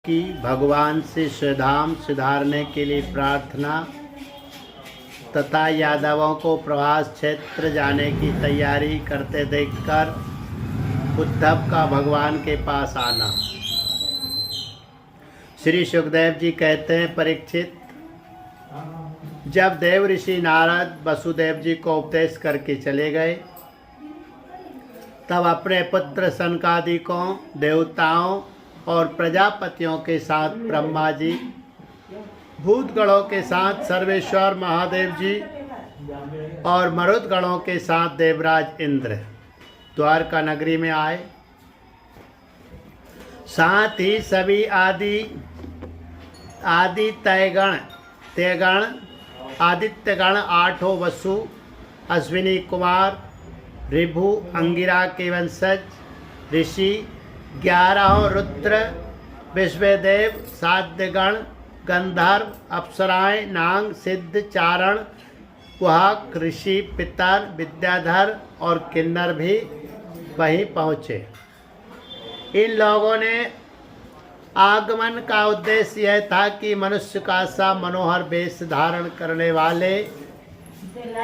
की भगवान से स्वधाम सुधारने के लिए प्रार्थना तथा यादवों को प्रवास क्षेत्र जाने की तैयारी करते देखकर उद्धव का भगवान के पास आना। श्री सुखदेव जी कहते हैं, परीक्षित, जब देव ऋषि नारद वसुदेव जी को उपदेश करके चले गए तब अपने पुत्र सनकादिकों, देवताओं और प्रजापतियों के साथ ब्रह्मा जी, भूतगणों के साथ सर्वेश्वर महादेव जी और मरुदगणों के साथ देवराज इंद्र द्वारका नगरी में आए। साथ ही सभी आदि आदित्यगण, आठों वसु, अश्विनी कुमार, ऋभु, अंगिरा के वंशज ऋषि, 11 रुद्र, विश्वदेव, साध्यगण, गंधर्व, अप्सराएं, नाग, सिद्ध, चारण, कुहक, ऋषि, पितर, विद्याधर और किन्नर भी वहीं पहुँचे। इन लोगों ने आगमन का उद्देश्य यह था कि मनुष्य का सा मनोहर वेश धारण करने वाले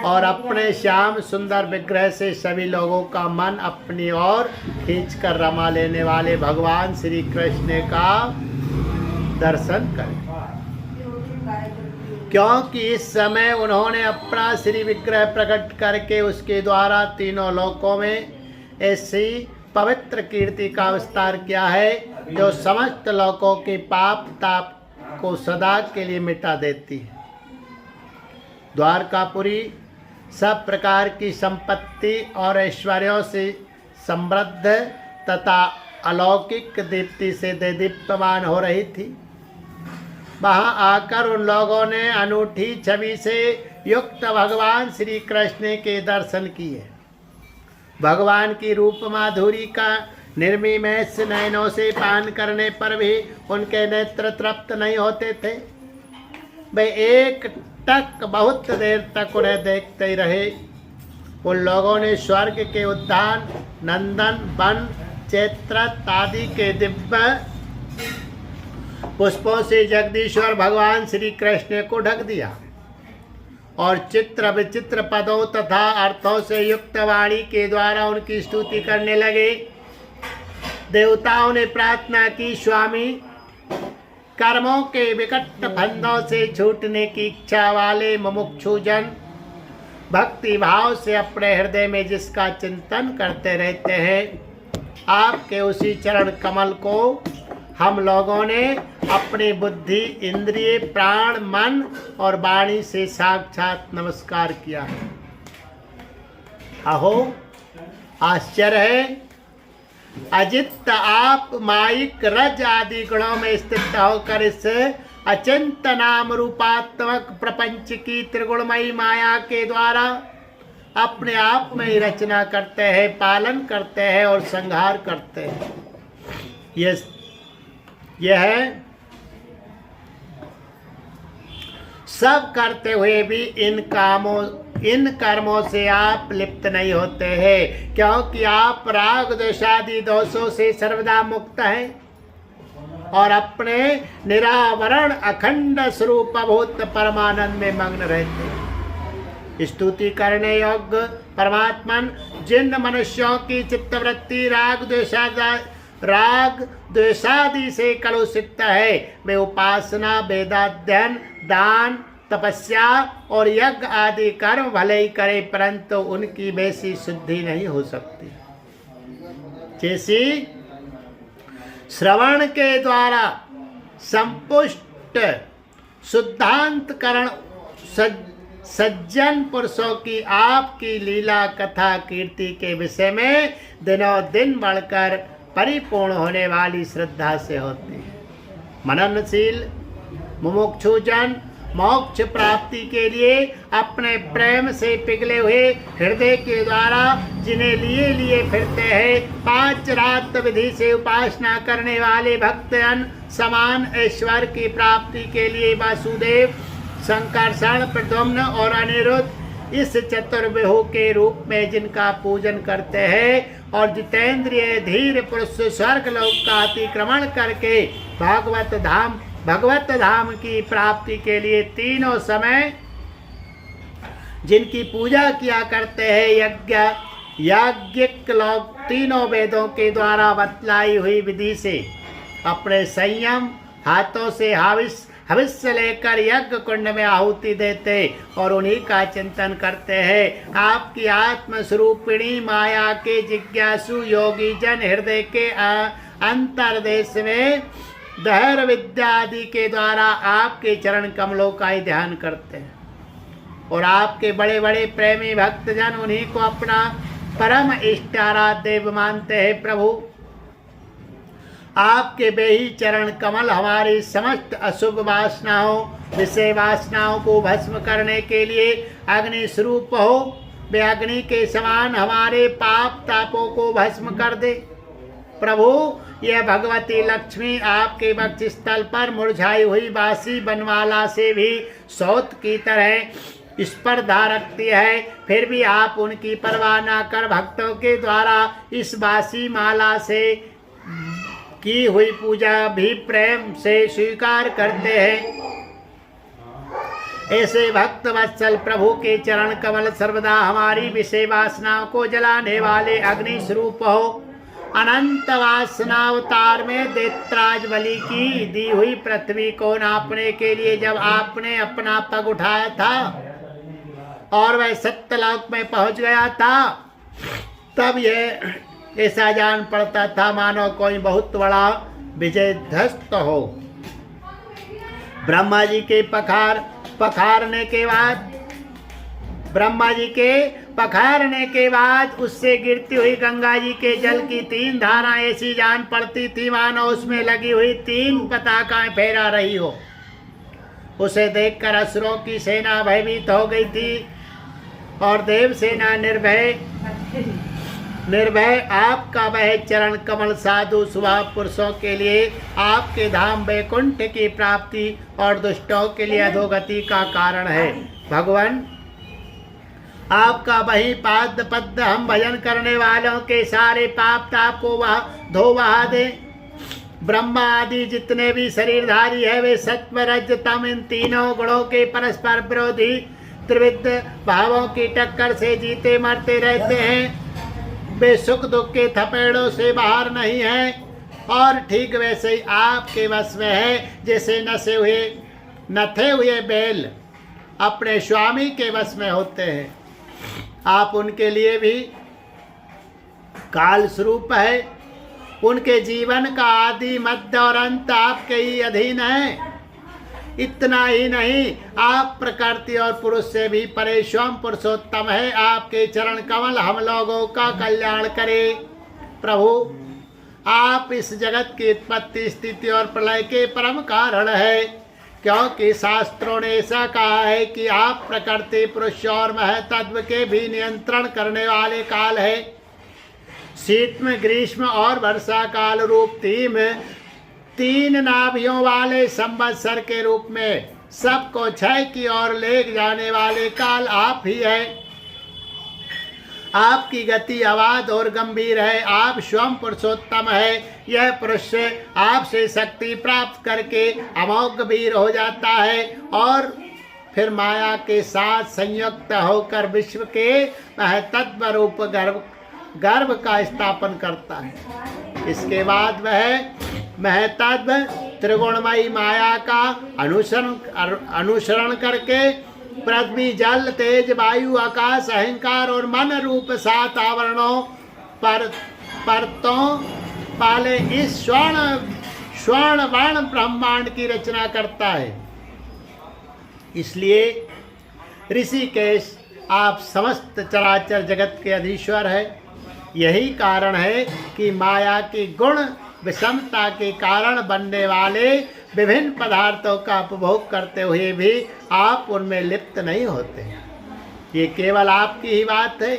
और अपने श्याम सुंदर विग्रह से सभी लोगों का मन अपनी ओर खींचकर रमा लेने वाले भगवान श्री कृष्ण का दर्शन करें, क्योंकि इस समय उन्होंने अपना श्री विग्रह प्रकट करके उसके द्वारा तीनों लोकों में ऐसी पवित्र कीर्ति का विस्तार किया है जो समस्त लोकों के पाप ताप को सदा के लिए मिटा देती है। द्वारकापुरी सब प्रकार की संपत्ति और ऐश्वर्यों से समृद्ध तथा अलौकिक दीप्ति से दीप्यमान हो रही थी। वहां आकर उन लोगों ने अनूठी छवि से युक्त भगवान श्री कृष्ण के दर्शन किए। भगवान की रूप माधुरी का निर्मिमेष नयनों से पान करने पर भी उनके नेत्र तृप्त नहीं होते थे। वे एक टक बहुत देर तक उन्हें देखते ही रहे। उन लोगों ने स्वर्ग के उद्यान, नंदन वन, चैत्रत आदि के दिव्य पुष्पों से जगदीश्वर भगवान श्री कृष्ण को ढक दिया और चित्र विचित्र पदों तथा अर्थों से युक्त वाणी के द्वारा उनकी स्तुति करने लगे। देवताओं ने प्रार्थना की, स्वामी, कर्मों के विकट फंदों से छूटने की इच्छा वाले मुमुक्षु जन भक्ति भाव से अपने हृदय में जिसका चिंतन करते रहते हैं, आपके उसी चरण कमल को हम लोगों ने अपनी बुद्धि, इंद्रिय, प्राण, मन और वाणी से साक्षात नमस्कार किया है। अहो आश्चर्य है, अजित आप माइक रज आदि गुणों में स्थित होकर इस अचिंत नाम रूपात्मक प्रपंच की त्रिगुणमयी माया के द्वारा अपने आप में ही रचना करते हैं, पालन करते हैं और संहार करते हैं। यह सब करते हुए भी इन कर्मों से आप लिप्त नहीं होते हैं, क्योंकि आप राग द्वेषादि दोषों से सर्वदा मुक्त हैं और अपने निरावरण अखंड स्वरूप भूत परमानंद में मग्न रहते हैं। स्तुति करने योग्य परमात्मन जिन मनुष्यों की चित्तवृत्ति राग द्वेषादि से कलुषित है, वे उपासना, वेदाध्ययन, दान, तपस्या और यज्ञ आदि कर्म भले ही करे, परंतु उनकी वैसी शुद्धि नहीं हो सकती जैसी श्रवण के द्वारा संपुष्ट शुद्धांतकरण सज्जन पुरुषों की आपकी लीला कथा कीर्ति के विषय में दिनों दिन बढ़कर परिपूर्ण होने वाली श्रद्धा से होती है। मननशील मुमुक्षुजन मोक्ष प्राप्ति के लिए अपने प्रेम से पिघले हुए हृदय के द्वारा जिन्हें लिए फिरते हैं, 5 रात विधि से उपासना करने वाले भक्तजन समान ऐश्वर्य की प्राप्ति के लिए वासुदेव, संकर्षण, प्रद्युम्न और अनिरुद्ध इस चतुर्व्यूह के रूप में जिनका पूजन करते हैं और जितेंद्रिय धीर पुरुष स्वर्ग लोक का अतिक्रमण करके भगवत धाम की प्राप्ति के लिए तीनों समय जिनकी पूजा किया करते हैं, याज्ञिक लोग तीनों वेदों के द्वारा बतलाई हुई विधि से अपने संयम हाथों से हविष्य लेकर यज्ञ कुंड में आहुति देते और उन्हीं का चिंतन करते हैं। आपकी आत्म स्वरूपिणी माया के जिज्ञासु योगी जन हृदय के अंतर्देश में दहर विद्या आदि के द्वारा आपके चरण कमलों का ही ध्यान करते हैं और आपके बड़े बड़े प्रेमी भक्तजन उन्हीं को अपना परम इष्ट आराध्य देव मानते हैं। प्रभु, आपके बेही चरण कमल हमारी समस्त अशुभ वासनाओं विषय वासनाओं को भस्म करने के लिए अग्नि स्वरूप हो। वे अग्नि के समान हमारे पाप तापों को भस्म कर दे। प्रभु, यह भगवती लक्ष्मी आपके वक्ष स्थल पर मुरझाई हुई बासी बनवाला से भी सौत की तरह स्पर्धा रखती है, फिर भी आप उनकी परवाह न कर भक्तों के द्वारा इस बासी माला से की हुई पूजा भी प्रेम से स्वीकार करते हैं। ऐसे भक्त वत्सल प्रभु के चरण कमल सर्वदा हमारी विषय वासनाओं को जलाने वाले अग्नि स्वरूप हो। अनंत वासनावतार में दैत्राज बलि की दी हुई पृथ्वी को नापने के लिए जब आपने अपना पग उठाया था और वह सत्यलोक में पहुंच गया था, तब यह ऐसा जान पड़ता था मानो कोई बहुत बड़ा विजय ध्वस्त हो। ब्रह्मा जी के पखारने के बाद उससे गिरती हुई गंगा जी के जल की 3 धारा ऐसी जान पड़ती थी मानो उसमें लगी हुई 3 पताकाएं फहरा रही हो। उसे देखकर असुरों की सेना भयभीत हो गई थी और देव सेना निर्भय आपका वह चरण कमल साधु स्वभाव पुरुषों के लिए आपके धाम वैकुंठ की प्राप्ति और दुष्टों के लिए अधोगति का कारण है। भगवान, आपका वही पाद पद्म हम भजन करने वालों के सारे पाप ताप को धो बहा दे। ब्रह्मा आदि जितने भी शरीरधारी है वे सत्व रज तम इन तीनों गुणों के परस्पर विरोधी त्रिविध भावों की टक्कर से जीते मरते रहते हैं। वे सुख दुख के थपेड़ों से बाहर नहीं है और ठीक वैसे ही आपके वश में है जैसे नथे हुए बैल अपने स्वामी के वश में होते हैं। आप उनके लिए भी काल स्वरूप है। उनके जीवन का आदि मध्य और अंत आपके ही अधीन है। इतना ही नहीं, आप प्रकृति और पुरुष से भी परे स्वयं पुरुषोत्तम है। आपके चरण कमल हम लोगों का कल्याण करे। प्रभु, आप इस जगत की उत्पत्ति स्थिति और प्रलय के परम कारण है, क्योंकि शास्त्रों ने ऐसा कहा है कि आप प्रकृति पुरुष और महतत्व के भी नियंत्रण करने वाले काल है। शीतम ग्रीष्म और वर्षा काल रूप 3 नाभियों वाले संवत्सर के रूप में सबको क्षय की ओर ले जाने वाले काल आप ही है। आपकी गति अवाध और गंभीर है। आप स्वयं पुरुषोत्तम है। यह पुरुष आपसे शक्ति प्राप्त करके अमोघ वीर हो जाता है और फिर माया के साथ संयुक्त होकर विश्व के महतत्व रूप गर्भ का स्थापन करता है। इसके बाद वह महतत्व त्रिगुणमयी माया का अनुसरण करके पृथ्वी जल तेज वायु आकाश अहंकार और मन रूप 7 आवरणों परतों पाले इस स्वर्ण वर्ण ब्रह्मांड की रचना करता है। इसलिए ऋषिकेश, आप समस्त चराचर जगत के अधीश्वर है। यही कारण है कि माया की गुण विषमता के कारण बनने वाले विभिन्न पदार्थों का उपभोग करते हुए भी आप उनमें लिप्त नहीं होते। ये केवल आपकी ही बात है।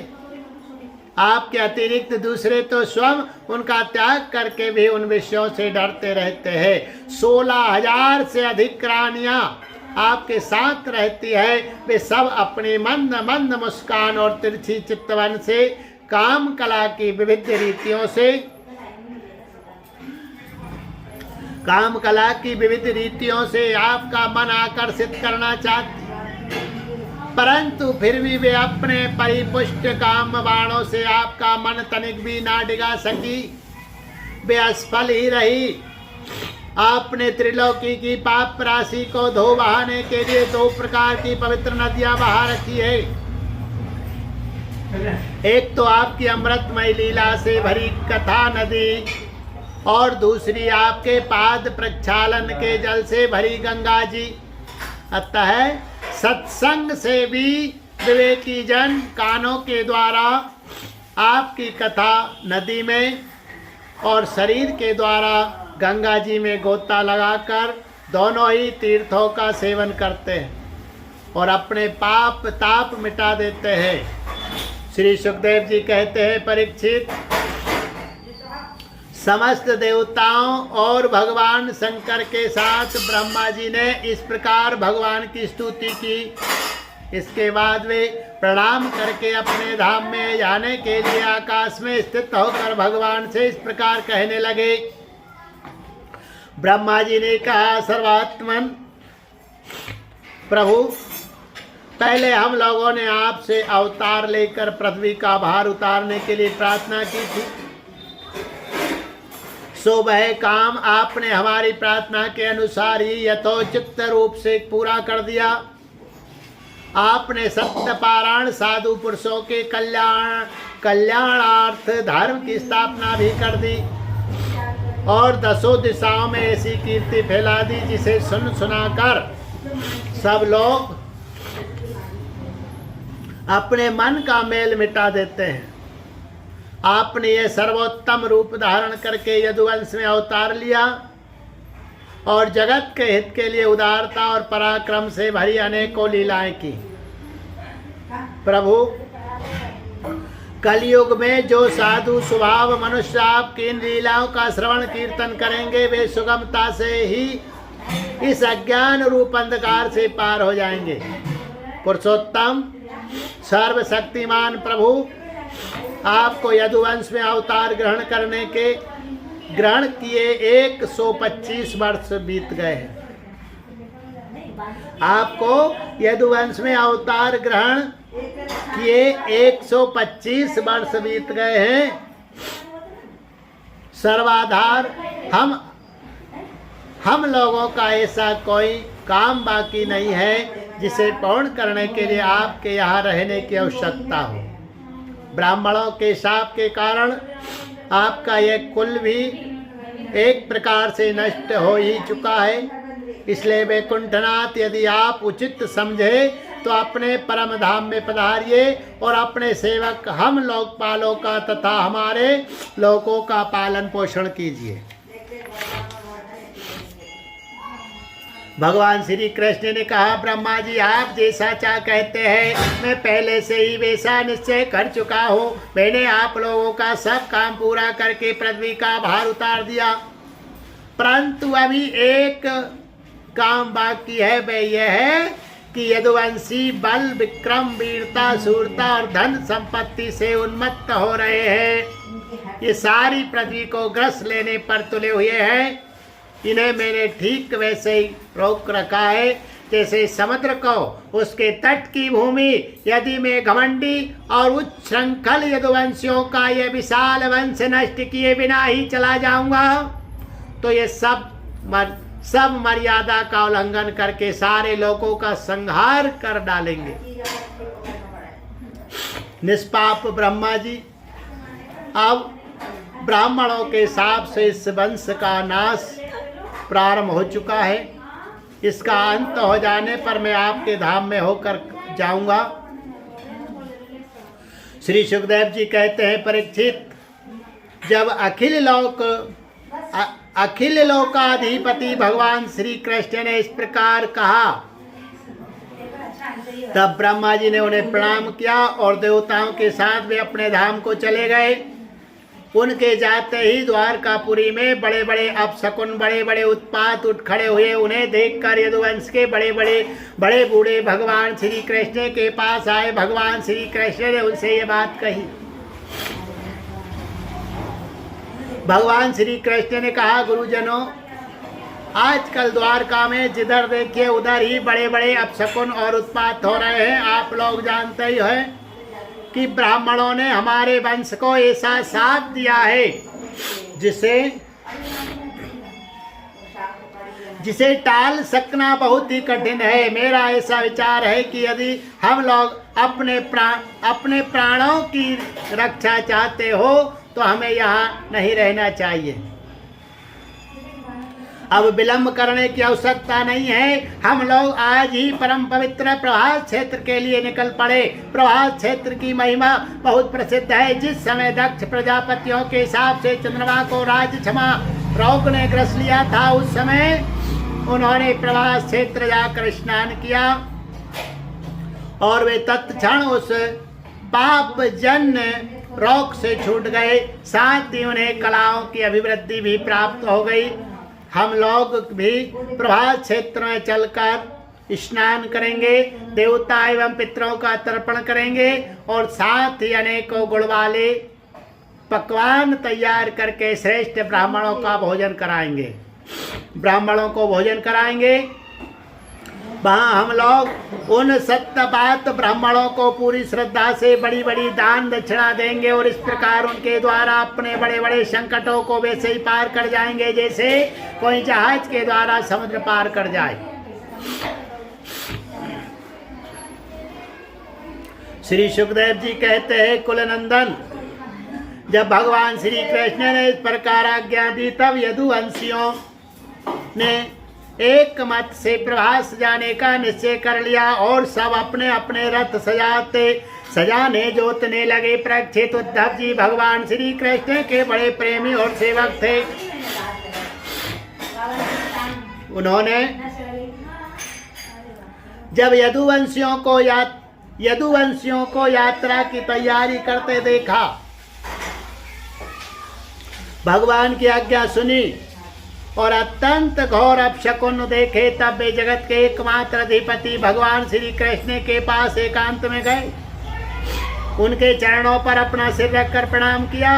आपके अतिरिक्त दूसरे तो स्वयं उनका त्याग करके भी उन विषयों से डरते रहते हैं। 16,000 से अधिक रानियां आपके साथ रहती है। वे सब अपनी मंद मंद मुस्कान और तिरछी चितवन से काम कला की विविध रीतियों से काम कला की विविध रीतियों से आपका मन आकर्षित करना चाहती, परंतु फिर भी वे अपने परिपुष्ट काम बाणों से आपका मन तनिक भी ना डिगा सकी, वे असफल ही रही। आपने त्रिलोकी की पाप राशि को धो बहाने के लिए 2 प्रकार की पवित्र नदियां बहा रखी है। एक तो आपकी अमृतमय लीला से भरी कथा नदी और दूसरी आपके पाद प्रक्षालन के जल से भरी गंगा जी। अतः सत्संग से भी विवेकी जन कानों के द्वारा आपकी कथा नदी में और शरीर के द्वारा गंगा जी में गोता लगाकर दोनों ही तीर्थों का सेवन करते हैं और अपने पाप ताप मिटा देते हैं। श्री सुखदेव जी कहते हैं, परीक्षित, समस्त देवताओं और भगवान शंकर के साथ ब्रह्मा जी ने इस प्रकार भगवान की स्तुति की। इसके बाद वे प्रणाम करके अपने धाम में जाने के लिए आकाश में स्थित होकर भगवान से इस प्रकार कहने लगे। ब्रह्मा जी ने कहा, सर्वात्मन प्रभु, पहले हम लोगों ने आपसे अवतार लेकर पृथ्वी का भार उतारने के लिए प्रार्थना की थी। सो वह काम आपने हमारी प्रार्थना के अनुसार ही यथोचित रूप से पूरा कर दिया। आपने सत्यपारायण साधु पुरुषों के कल्याणार्थ धर्म की स्थापना भी कर दी और 10 दिशाओं में ऐसी कीर्ति फैला दी जिसे सुनाकर सब लोग अपने मन का मेल मिटा देते हैं। आपने ये सर्वोत्तम रूप धारण करके यदुवंश में अवतार लिया और जगत के हित के लिए उदारता और पराक्रम से भरी अनेकों लीलाएं की। प्रभु, कलयुग में जो साधु स्वभाव मनुष्य आपकी इन लीलाओं का श्रवण कीर्तन करेंगे, वे सुगमता से ही इस अज्ञान रूप अंधकार से पार हो जाएंगे। पुरुषोत्तम सर्वशक्तिमान प्रभु, आपको यदुवंश में अवतार ग्रहण किए 125 वर्ष बीत गए हैं। आपको यदुवंश में अवतार ग्रहण किए 125 वर्ष बीत गए हैं। सर्वाधार हम लोगों का ऐसा कोई काम बाकी नहीं है जिसे पूर्ण करने के लिए आपके यहाँ रहने की आवश्यकता हो। ब्राह्मणों के शाप के कारण आपका यह कुल भी एक प्रकार से नष्ट हो ही चुका है। इसलिए वैकुंठनाथ, यदि आप उचित समझे तो अपने परम धाम में पधारिए और अपने सेवक हम लोकपालों का तथा हमारे लोगों का पालन पोषण कीजिए। भगवान श्री कृष्ण ने कहा, ब्रह्मा जी, आप जैसा चाह कहते हैं मैं पहले से ही वैसा निश्चय कर चुका हूँ। मैंने आप लोगों का सब काम पूरा करके पृथ्वी का भार उतार दिया, परंतु अभी एक काम बाकी है। वह यह है कि यदुवंशी बल, विक्रम, वीरता, शूरता और धन संपत्ति से उन्मत्त हो रहे हैं। ये सारी पृथ्वी को ग्रस लेने पर तुले हुए हैं। इन्हें मैंने ठीक वैसे ही रोक रखा है जैसे समुद्र को उसके तट की भूमि यदि मैं घमंडी और उच्च श्रृंखल यदुवंशियों का यह विशाल वंश नष्ट किए बिना ही चला जाऊंगा, तो ये सब मर्यादा का उल्लंघन करके सारे लोगों का संहार कर डालेंगे। निष्पाप ब्रह्मा जी, अब ब्राह्मणों के शाप से इस वंश का नाश प्रारंभ हो चुका है। इसका अंत हो जाने पर मैं आपके धाम में होकर जाऊंगा। श्री सुखदेव जी कहते हैं, परीक्षित, जब अखिल लोकाधिपति भगवान श्री कृष्ण ने इस प्रकार कहा, तब ब्रह्मा जी ने उन्हें प्रणाम किया और देवताओं के साथ वे अपने धाम को चले गए। उनके जाते ही द्वारकापुरी में बड़े बड़े अपशकुन, बड़े बड़े उत्पात उठ खड़े हुए। उन्हें देखकर यदुवंश के बड़े बूढ़े भगवान श्री कृष्ण के पास आए। भगवान श्री कृष्ण ने उनसे ये बात कही। भगवान श्री कृष्ण ने कहा, गुरुजनों, आजकल द्वारका में जिधर देखिए उधर ही बड़े बड़े अपशकुन और उत्पात हो रहे हैं। आप लोग जानते ही हैं कि ब्राह्मणों ने हमारे वंश को ऐसा साथ दिया है जिसे टाल सकना बहुत ही कठिन है। मेरा ऐसा विचार है कि यदि हम लोग अपने प्राणों की रक्षा चाहते हो तो हमें यहाँ नहीं रहना चाहिए। अब विलंब करने की आवश्यकता नहीं है। हम लोग आज ही परम पवित्र प्रभास क्षेत्र के लिए निकल पड़े। प्रभास क्षेत्र की महिमा बहुत प्रसिद्ध है। जिस समय दक्ष प्रजापतियों के हिसाब से चंद्रमा को राज क्षमा रोग ने ग्रस लिया था, उस समय उन्होंने प्रभास क्षेत्र जाकर स्नान किया और वे तत्क्षण उस पाप जन्य रोग से छूट गए। साथ ही उन्हें कलाओं की अभिवृद्धि भी प्राप्त हो गई। हम लोग भी प्रभास क्षेत्र में चलकर स्नान करेंगे, देवता एवं पितरों का तर्पण करेंगे और साथ ही अनेकों गुण वाले पकवान तैयार करके श्रेष्ठ ब्राह्मणों का भोजन कराएंगे। ब्राह्मणों को भोजन कराएंगे। वहाँ हम लोग उन सत्यपात ब्राह्मणों को पूरी श्रद्धा से बड़ी बड़ी दान दक्षिणा देंगे और इस प्रकार उनके द्वारा अपने बड़े बड़े संकटों को वैसे ही पार कर जाएंगे जैसे कोई जहाज के द्वारा समुद्र पार कर जाए। श्री सुखदेव जी कहते हैं, कुलनंदन, जब भगवान श्री कृष्ण ने इस प्रकार आज्ञा दी तब यदुवंशियों ने एक मत से प्रभास जाने का निश्चय कर लिया और सब अपने अपने रथ सजाने जोतने लगे। परीक्षित उद्धव जी भगवान श्री कृष्ण के बड़े प्रेमी और सेवक थे। उन्होंने जब यदुवंशियों को यात्रा की तैयारी करते देखा, भगवान की आज्ञा सुनी और अत्यंत घोर अपशकुन देखे, तब वे जगत के एकमात्र अधिपति भगवान श्री कृष्ण के पास एकांत में गए। उनके चरणों पर अपना सिर रखकर प्रणाम किया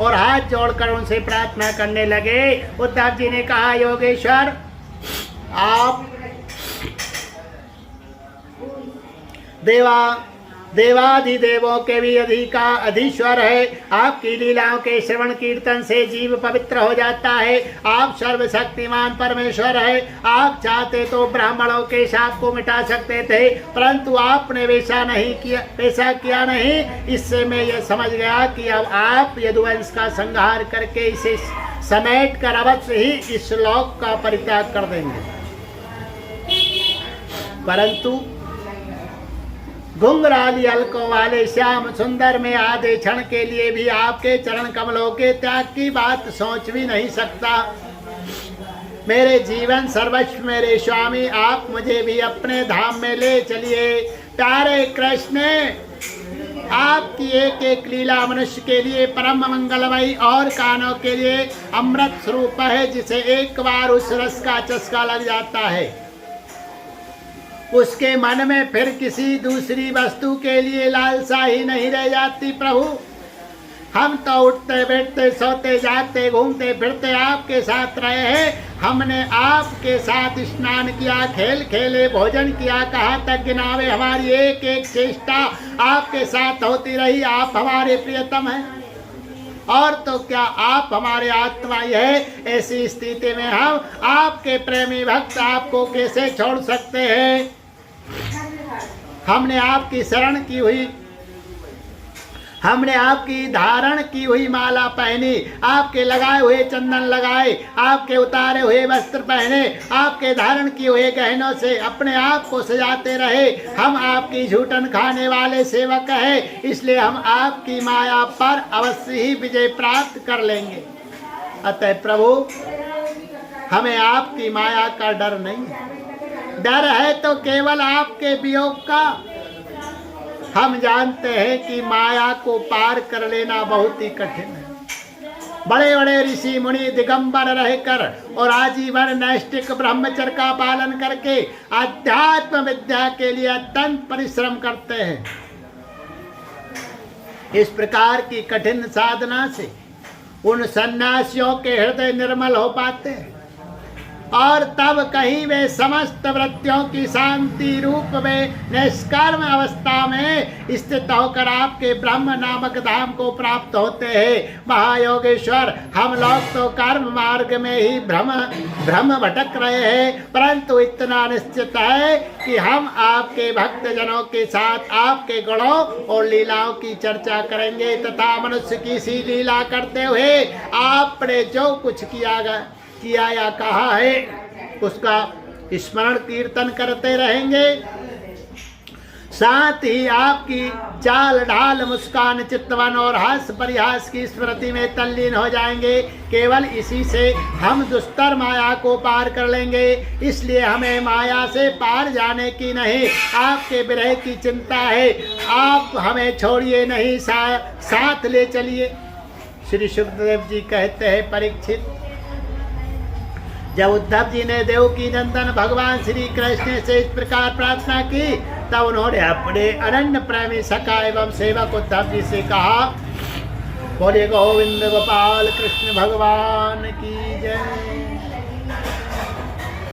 और हाथ जोड़कर उनसे प्रार्थना करने लगे। उद्धव जी ने कहा, योगेश्वर, आप देवाधिदेवों के भी अधीश्वर है। आपकी लीलाओं के श्रवण कीर्तन से जीव पवित्र हो जाता है। आप सर्वशक्तिमान परमेश्वर है। आप चाहते तो ब्राह्मणों के शाप को मिटा सकते थे, परंतु आपने वैसा किया नहीं। इससे मैं ये समझ गया कि अब आप यदुवंश का संहार करके इसे समेट कर अवश्य ही इस लोक का परित्याग कर देंगे। परंतु घुंघराली अलकों वाले श्याम सुंदर में आधे क्षण के लिए भी आपके चरण कमलों के त्याग की बात सोच भी नहीं सकता। मेरे जीवन सर्वस्व मेरे स्वामी, आप मुझे भी अपने धाम में ले चलिए। प्यारे कृष्ण, आपकी एक एक लीला मनुष्य के लिए परम मंगलमयी और कानों के लिए अमृत स्वरूप है, जिसे एक बार उस रस का चस्का लग जाता है उसके मन में फिर किसी दूसरी वस्तु के लिए लालसा ही नहीं रह जाती। प्रभु, हम तो उठते बैठते सोते जागते घूमते फिरते आपके साथ रहे हैं। हमने आपके साथ स्नान किया, खेल खेले, भोजन किया, कहाँ तक गिनावे। हमारी एक एक चेष्टा आपके साथ होती रही। आप हमारे प्रियतम हैं और तो क्या आप हमारे आत्मा ही है। ऐसी स्थिति में हम आपके प्रेमी भक्त आपको कैसे छोड़ सकते हैं। हमने आपकी शरण की हुई, हमने आपकी धारण की हुई माला पहनी, आपके लगाए हुए चंदन लगाए, आपके उतारे हुए वस्त्र पहने, आपके धारण किए हुए गहनों से अपने आप को सजाते रहे। हम आपकी झूठन खाने वाले सेवक हैं, इसलिए हम आपकी माया पर अवश्य ही विजय प्राप्त कर लेंगे। अतः प्रभु, हमें आपकी माया का डर नहीं है। डर है तो केवल आपके वियोग का। हम जानते हैं कि माया को पार कर लेना बहुत ही कठिन है। बड़े बड़े ऋषि मुनि दिगंबर रहकर और आजीवन नैष्ठिक ब्रह्मचर्य का पालन करके अध्यात्म विद्या के लिए अत्यंत परिश्रम करते हैं। इस प्रकार की कठिन साधना से उन सन्यासियों के हृदय निर्मल हो पाते हैं। और तब कहीं वे समस्त वृत्तियों की शांति रूप में निष्कर्म अवस्था में स्थित होकर आपके ब्रह्म नामक धाम को प्राप्त होते हैं। महायोगेश्वर, हम लोग तो कर्म मार्ग में ही भ्रम भटक रहे हैं, परंतु इतना निश्चित है कि हम आपके भक्त जनों के साथ आपके गुणों और लीलाओं की चर्चा करेंगे तथा मनुष्य की सी लीला करते हुए आपने जो कुछ किया या कहा है उसका स्मरण कीर्तन करते रहेंगे। साथ ही आपकी चाल ढाल, मुस्कान, चितवन और हास्य परिहास की स्मृति में तल्लीन हो जाएंगे। केवल इसी से हम दुस्तर माया को पार कर लेंगे। इसलिए हमें माया से पार जाने की नहीं, आपके विरह की चिंता है। आप हमें छोड़िए नहीं, साथ ले चलिए। श्री सुखदेव जी कहते हैं, परीक्षित, जब उद्धव जी ने देवकी नंदन भगवान श्री कृष्ण से इस प्रकार प्रार्थना की, तब उन्होंने अपने अनन्य प्रेमी सखा एवं सेवक उद्धव जी से कहा, बोले गोविंद गोपाल कृष्ण भगवान की जय।